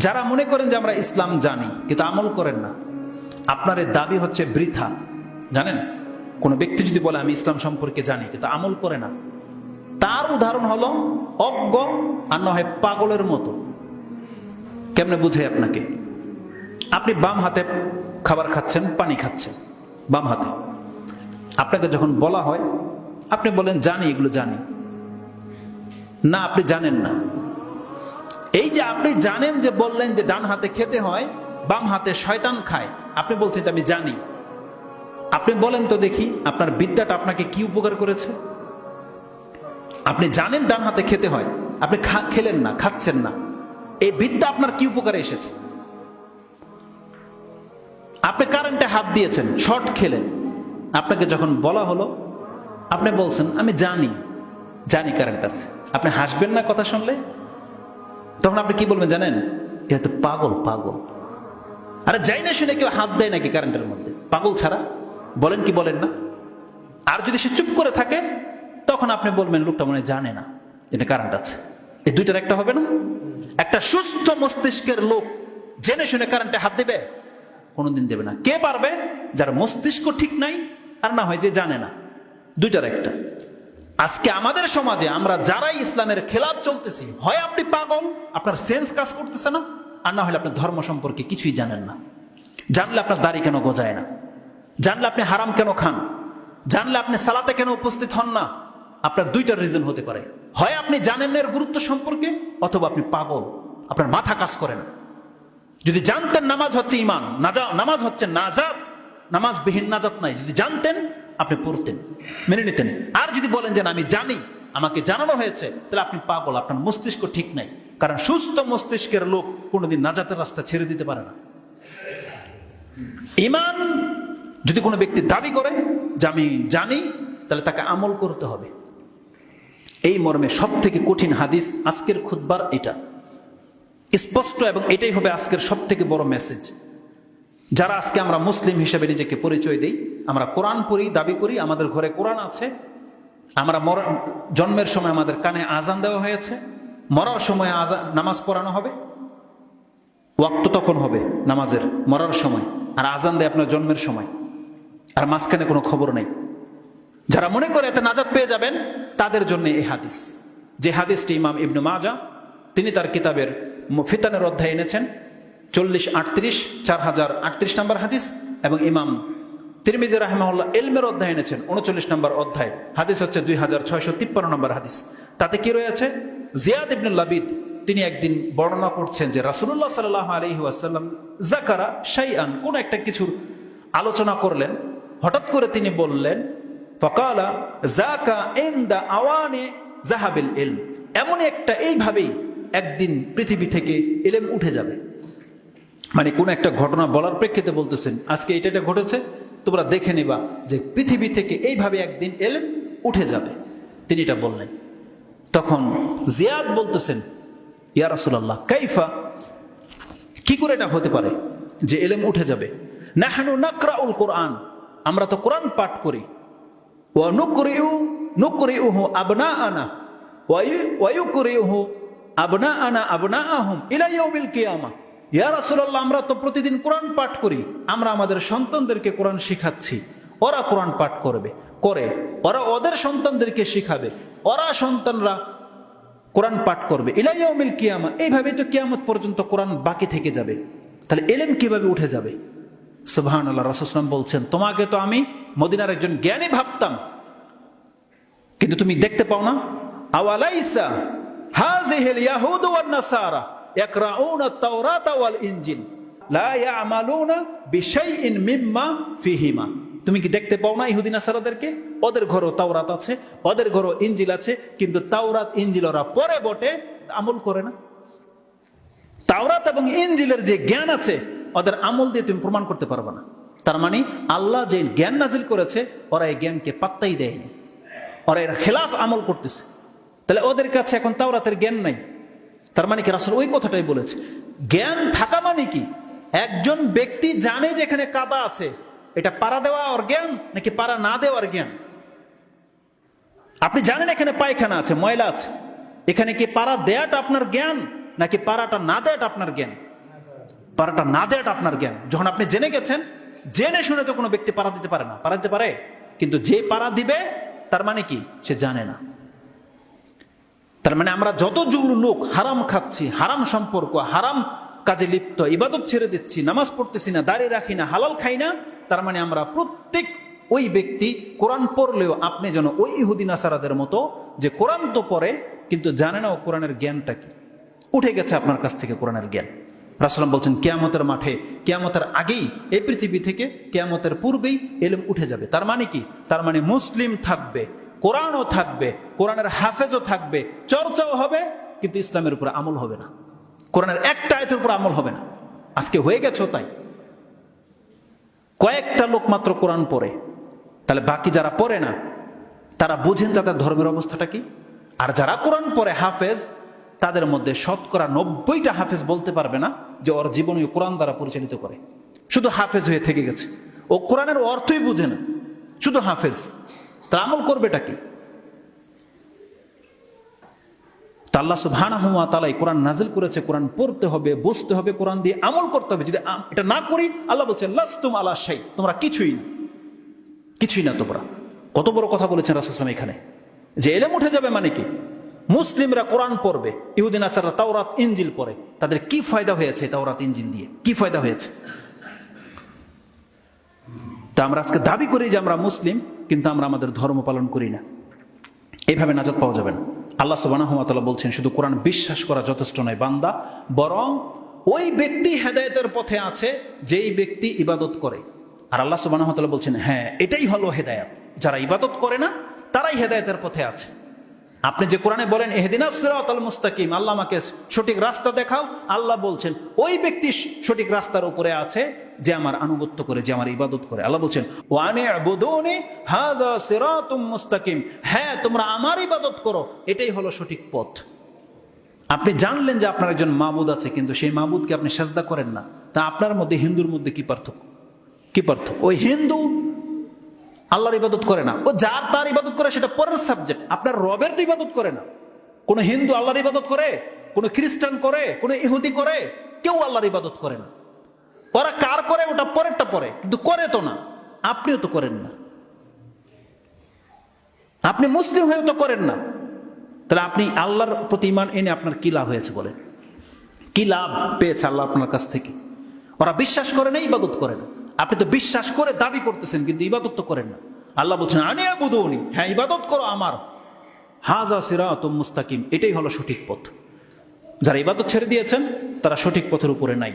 যারা মনে করেন যে আমরা ইসলাম জানি কিন্তু আমল করেন না, আপনার এই দাবি হচ্ছে বৃথা। জানেন, কোন ব্যক্তি যদি বলে আমি ইসলাম সম্পর্কে জানি কিন্তু আমল করে না, তার উদাহরণ হলো অজ্ঞ আর না হয় পাগলের মতো। কেমনে বুঝে আপনাকে? আপনি বাম হাতে খাবার খাচ্ছেন, পানি খাচ্ছেন বাম হাতে, আপনাকে যখন বলা হয় আপনি বলেন জানি, এগুলো জানি না, আপনি জানেন না। এই যে আপনি জানেন যে বললেন যে ডান হাতে খেতে হয়, বাম হাতে শয়তান খায়, আপনি বলছেন এটা আমি জানি। আপনি বলেন তো দেখি আপনার বিদ্যাটা আপনাকে কি উপকার করেছে? আপনি জানেন ডান হাতে খেতে হয়, আপনি খেলেন না, খাচ্ছেন না, এই বিদ্যা আপনার কি উপকারে এসেছে? আপনি কারেন্টে হাত দিয়েছেন, শর্ট খেলেন, আপনাকে যখন বলা হলো আপনি বলছেন আমি জানি, জানি কারেন্ট আছে। আপনি হাসবেন না কথা শুনলে? তখন আপনি কি বলবেন জানেন? এটা তো পাগল, পাগল। আরে যাই না শুনে কেউ হাত দেয় নাকি কারেন্টের মধ্যে? পাগল ছাড়া বলেন কি বলেন না? আর যদি সে চুপ করে থাকে তখন আপনি বলবেন লোকটা মনে জানে না এটা কারেন্ট আছে। এই দুইটার একটা হবে না? একটা সুস্থ মস্তিষ্কের লোক জেনে শুনে কারেন্টে হাত দেবে? কোনোদিন দেবে না। কে পারবে? যার মস্তিষ্ক ঠিক নাই আর না হয় যে জানে না। দুইটার একটা। আজকে আমাদের সমাজে আমরা যারাই ইসলামের খেলাফ চলতেছি, হয় আপনি পাগল, আপনার সেন্স কাজ করতেছে না, আর না হলে আপনি ধর্ম সম্পর্কে কিছুই জানেন না। জানলে আপনার দাড়ি কেন গজায় না, জানলে আপনি হারাম কেন খান, জানলে আপনি সালাতে কেন উপস্থিত হন না। আপনার দুইটার রিজন হতে পারে, হয় আপনি জানেন এর গুরুত্ব সম্পর্কে, অথবা আপনি পাগল, আপনার মাথা কাজ করে না। যদি জানতেন নামাজ হচ্ছে ইমান, নামাজ হচ্ছে নাজাত, নামাজবিহীন নাজাত নাই, যদি জানতেন আপনি পড়তেন, মেনে নিতেন। আর যদি বলেন যে আমি জানি, আমাকে জানানো হয়েছে, তাহলে আপনি পাগল, আপনার মস্তিষ্ক ঠিক নাই। কারণ সুস্থ মস্তিষ্কের লোক কোনোদিন নাজাতের রাস্তা ছেড়ে দিতে পারে না। ঈমান যদি কোনো ব্যক্তি দাবি করে যে আমি জানি, তাহলে তাকে আমল করতে হবে। এই মর্মে সব থেকে কঠিন হাদিস আজকের খুতবার এটা স্পষ্ট, এবং এটাই হবে আজকের সব থেকে বড় মেসেজ। যারা আজকে আমরা মুসলিম হিসেবে নিজেকে পরিচয় দিই, আমরা কোরআন পড়ি, দাবি করি, আমাদের ঘরে কোরআন আছে, আমরা জন্মের সময় আমাদের কানে আজান দেওয়া হয়েছে, মরার সময় নামাজ পড়ানো হবে, ওয়াক্ত তখন হবে নামাজের মরার সময়, আর আজান দেয় আপনার জন্মের সময়, আর মাঝখানে কোনো খবর নেই। যারা মনে করে এতে নাজাত পেয়ে যাবেন, তাদের জন্য এই হাদিস। যে হাদিসটি ইমাম ইবনে মাজাহ তিনি তার কিতাবের ফিতানের অধ্যায়ে এনেছেন 4038 4038 নম্বর হাদিস, এবং ইমাম তিরমিজি রাহিমাহুল্লাহ ইলমের অধ্যায় এনেছেন 39 নম্বর অধ্যায়, হাদিস হচ্ছে 2653 নম্বর হাদিস। তাতে কি রয়েছে? জিয়াদ ইবনে লাবিদ তিনি একদিন বর্ণনা করছেন যে রাসূলুল্লাহ সাল্লাল্লাহু আলাইহি ওয়াসাল্লাম যাকারা শাইআন, কোন একটা কিছুর আলোচনা করলেন, হঠাৎ করে তিনি বললেন ফাকালা যাকা ইনদা আওয়ানি যাহাবিল ইলম, এমন একটা, এইভাবেই একদিন পৃথিবী থেকে ইলম উঠে যাবে। মানে কোন একটা ঘটনা বলার প্রেক্ষিতে বলতেছেন আজকে এটা ঘটেছে, তোমরা দেখে নিবা যে পৃথিবী থেকে এইভাবে একদিন ইলম উঠে যাবে। তিনি এটা বললেন। তখন জিয়াদ বলতেছেন ইয়া রাসূলুল্লাহ কাইফা, কি করে এটা হতে পারে যে ইলম উঠে যাবে? নাহনু নাকরাউল কোরআন, আমরা তো কোরআন পাঠ করি, ওয়া নুকরিউহু আবনাআনা ওয়া ইউকরিউহু আবনাআনা আবনাআহুম ইলা ইয়াউমিল কিয়ামা। ইয়া রাসূলুল্লাহ, আমরা তো প্রতিদিন কোরআন পাঠ করি, আমরা আমাদের সন্তানদেরকে কোরআন শিখাচ্ছি, ওরা কোরআন পাঠ করে ওরা ওদের সন্তানদেরকে শিখাবে, ওরা সন্তানরা কোরআন পাঠ করবে ইলা ইয়াউমিল কিয়ামা। এইভাবে তো কিয়ামত পর্যন্ত কোরআন বাকি থেকে যাবে, তাহলে ইলম কিভাবে উঠে যাবে? সুবহানাল্লাহ। রাসূল সাল্লাল্লাহু আলাইহি ওয়াসাল্লাম বলছেন তোমাকে তো আমি মদিনার একজন জ্ঞানী ভাবতাম, কিন্তু তুমি দেখতে পাও না? আওয়ালাইসা হাযিহিল ইয়াহুদু ওয়ান নাসারা ইয়াকরাউনা আত-তাওরাতা ওয়াল ইনজিল লা ইয়ামালুনা বিশাইইন মিম্মা ফিহিমা। তুমি কি দেখতে পাও না ইহুদি নাসারাদেরকে? ওদের ঘরেও তাওরাত আছে, ওদের ঘরেও ইনজিল আছে, কিন্তু তাওরাত ইনজিল ওরা পড়ে বটে, আমল করে না। তাওরাত এবং ইনজিলের যে জ্ঞান আছে, ওদের আমল দিয়ে তুমি প্রমাণ করতে পারবে না। তার মানে আল্লাহ যে জ্ঞান নাজিল করেছে, ওরা এই জ্ঞানকে পাত্তাই দেয়নি, ওরা এর খেলাফ আমল করতেছে। তাহলে ওদের কাছে এখন তাওরাতের জ্ঞান নাই। তার মানে কি রাসূল ওই কথাটাই বলেছে। জ্ঞান থাকা মানে কি? একজন ব্যক্তি জানে যে এখানে কাদা আছে, এটা পাড়া দেওয়া ওর জ্ঞান নাকি পাড়া না দেওয়ার জ্ঞান? আপনি জানেন এখানে পায়খানা আছে, ময়লা আছে, এখানে কি পাড়া দেয়াটা আপনার জ্ঞান নাকি পাড়াটা না দেয়াটা আপনার জ্ঞান? পারাটা না দেওয়াটা আপনার জ্ঞান। যখন আপনি জেনে গেছেন, জেনে শুনে তো কোনো ব্যক্তি পারা দিতে পারে না, পারা দিতে পারে? কিন্তু যে পারা দিবে তার মানে কি, সে জানে না। তার মানে আমরা যতগুলো লোক হারাম খাচ্ছি, হারাম সম্পর্ক, হারাম কাজে লিপ্ত, ইবাদত ছেড়ে দিচ্ছি, নামাজ পড়তেছি না, দাঁড়িয়ে রাখি না, হালাল খাই না, তার মানে আমরা প্রত্যেক ওই ব্যক্তি কোরআন পড়লেও আপনি যেন ওই ইহুদি নাসারাদের মতো, যে কোরআন তো পড়ে কিন্তু জানে না ও কোরআনের জ্ঞানটা কি। উঠে গেছে আপনার কাছ থেকে কোরআনের জ্ঞান। রাসূলুল্লাহ বলছেন কিয়ামতের মাঠে, কিয়ামতের আগেই, এই পৃথিবী থেকে কিয়ামতের পূর্বেই ইলম উঠে যাবে। তার মানে কি? তার মানে মুসলিম থাকবে, কোরআনও থাকবে, কোরআনের হাফেজও থাকবে, চর্চাও হবে, কিন্তু ইসলামের উপর আমল হবে না, কোরআনের একটা আয়াতের উপর আমল হবে না। আজকে হয়ে গেছে তাই, কয়েকটা লোক মাত্র কোরআন পড়ে, তাহলে বাকি যারা পড়ে না তারা বুঝেন তাদের ধর্মের অবস্থাটা কি। আর যারা কোরআন পড়ে হাফেজ, তাদের মধ্যে শতকরা 90টা হাফেজ বলতে পারবে না যে ওর জীবনীয় কোরআন দ্বারা পরিচালিত করে, শুধু হাফেজ হয়ে থেকে গেছে। ও কোরআনের অর্থই বুঝে না, শুধু হাফেজ, তার আমল করবেটা কি? তা আল্লাহ সুবহানাহু ওয়া তাআলা কোরআন নাজিল করেছে, কোরআন পড়তে হবে, বুঝতে হবে, কোরআন দিয়ে আমল করতে হবে। যদি এটা না করি, আল্লাহ বলছেন লাস্তুম আলা শাই, তোমরা কিছুই না, কিছুই না তোমরা। কত বড় কথা বলেছেন রাসূল সাল্লাল্লাহু আলাইহি ওয়াসাল্লাম এখানে, যে ইলম উঠে যাবে মানে কি? মুসলিমরা কোরআন পড়বে, ইহুদি নাসারা তাওরাত ইনজিল পড়ে, তাদের কি ফায়দা হয়েছে তাওরাত ইনজিল দিয়ে? কি ফায়দা হয়েছে? তা আমরা আজকে দাবি করি যে আমরা মুসলিম, কিন্তু আমরা আমাদের ধর্ম পালন করি না। এইভাবে নাজাত পাওয়া যাবে না। আল্লাহ সুবহানাহু ওয়া তাআলা বলছেন শুধু কোরআন বিশ্বাস করা যথেষ্ট নয় বান্দা, বরং ওই ব্যক্তি হেদায়েতের পথে আছে যেই ব্যক্তি ইবাদত করে। আর আল্লাহ সুবহানাহু ওয়া তাআলা বলছেন হ্যাঁ, এটাই হলো হেদায়েত, যারা ইবাদত করে না তারাই হেদায়েতের পথে আছে। আপনি যে কোরআনে বলেন ইহদিনাস সিরাতাল মুস্তাকিম, আল্লাহ আমাকে সঠিক রাস্তা দেখাও, আল্লাহ বলছেন ওই ব্যক্তি সঠিক রাস্তার উপরে আছে যে আমার আনুগত্য করে, যে আমার ইবাদত করে। আল্লাহ বলছেন ওয়ানি ইবুদুনি হাযা সিরাতুম মুস্তাকিম, হ্যাঁ তোমরা আমার ইবাদত করো, এটাই হলো সঠিক পথ। আপনি জানলেন যে আপনার একজন মাবুদ আছে, কিন্তু সেই মাবুদকে আপনি সাজদা করেন না, তা আপনার মধ্যে হিন্দুর মধ্যে কি পার্থক্য? কি পার্থক্য? ওই হিন্দু আল্লাহর ইবাদত করে না, ও যার তার ইবাদত করে সেটা পরের সাবজেক্ট। আপনার রবের তো ইবাদত করে না। কোন হিন্দু আল্লাহর ইবাদত করে, কোন খ্রিস্টান করে, কোন ইহুদি করে, কেউ আল্লাহর ইবাদত করে না। ওরা কার করে ওটা পরেরটা পরে, কিন্তু করে তো না। আপনিও তো করেন না, আপনি মুসলিম হয়েও তো করেন না। তাহলে আপনি আল্লাহর প্রতি ঈমান এনে আপনার কি লাভ হয়েছে বলেন? কি লাভ পেয়েছে আল্লাহ আপনার কাছ থেকে? ওরা বিশ্বাস করে না, ইবাদত করে না। আপনি তো বিশ্বাস করে দাবি করতেছেন, কিন্তু ইবাদত তো করেন না। আল্লাহ বলছেন আনি আবুদুনি, হ্যাঁ ইবাদত করো আমার, হাযা সিরাতুম মুস্তাকিম, এটাই হলো সঠিক পথ। যারা ইবাদত ছেড়ে দিয়েছেন তারা সঠিক পথের উপরে নাই।